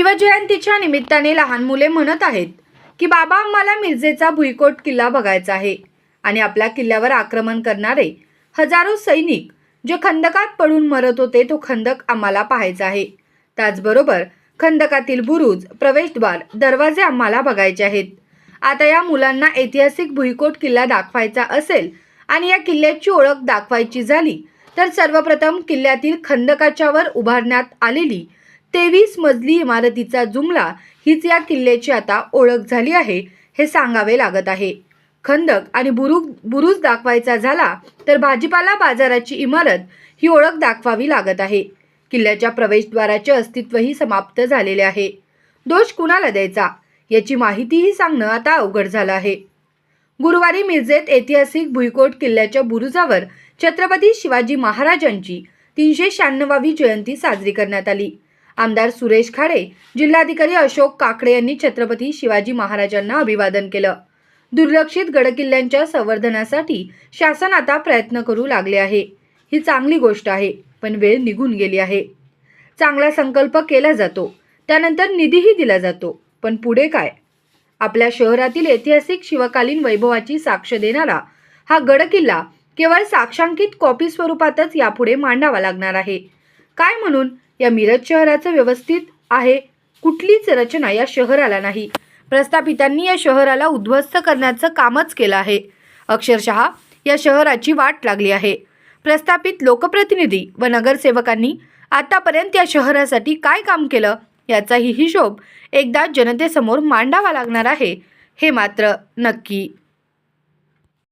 शिवजयंतीच्या निमित्ताने लहान मुले म्हणत आहेत की बाबा आम्हाला मिरजेचा भुईकोट किल्ला बघायचा आहे आणि आपल्या किल्ल्यावर आक्रमण करणारे हजारो सैनिक जे खंदकात पडून मरत होते तो खंदक आम्हाला पाहायचा आहे। त्याचबरोबर खंदकातील बुरुज, प्रवेशद्वार, दरवाजे आम्हाला बघायचे आहेत। आता या मुलांना ऐतिहासिक भुईकोट किल्ला दाखवायचा असेल आणि या किल्ल्याची ओळख दाखवायची झाली तर सर्वप्रथम किल्ल्यातील खंदकाच्या वर उभारण्यात आलेली 23 मजली इमारतीचा जुमला हीच या किल्ल्याची आता ओळख झाली आहे हे सांगावे लागत आहे। खंदक आणि बुरुज दाखवायचा झाला तर भाजीपाला बाजाराची इमारत ही ओळख दाखवावी लागत आहे। किल्ल्याच्या प्रवेशद्वाराचे अस्तित्वही समाप्त झालेले आहे। दोष कुणाला द्यायचा याची माहितीही सांगणं आता अवघड झालं आहे। गुरुवारी मिरजेत ऐतिहासिक भुईकोट किल्ल्याच्या बुरुजावर छत्रपती शिवाजी महाराजांची 396वी जयंती साजरी करण्यात आली। आमदार सुरेश खाडे, जिल्हाधिकारी अशोक काकडे यांनी छत्रपती शिवाजी महाराजांना अभिवादन केलं। दुर्लक्षित गडकिल्ल्यांच्या संवर्धनासाठी शासन आता प्रयत्न करू लागले आहे। ही चांगली गोष्ट आहे, पण वेळ निघून गेली आहे। चांगला संकल्प केला जातो, त्यानंतर निधीही दिला जातो, पण पुढे काय? आपल्या शहरातील ऐतिहासिक शिवकालीन वैभवाची साक्ष देणारा हा गडकिल्ला केवळ साक्षांकित कॉपी स्वरूपातच यापुढे मांडावा लागणार आहे। काय म्हणून या मिरज शहराचं व्यवस्थित आहे, कुठलीच रचना या शहराला नाही। प्रस्थापितांनी या शहराला उद्ध्वस्त करण्याचं कामच केलं आहे। अक्षरशः या शहराची वाट लागली आहे। प्रस्थापित लोकप्रतिनिधी व नगरसेवकांनी आतापर्यंत या शहरासाठी काय काम केलं याचाही हिशोब एकदा जनतेसमोर मांडावा लागणार आहे, हे मात्र नक्की।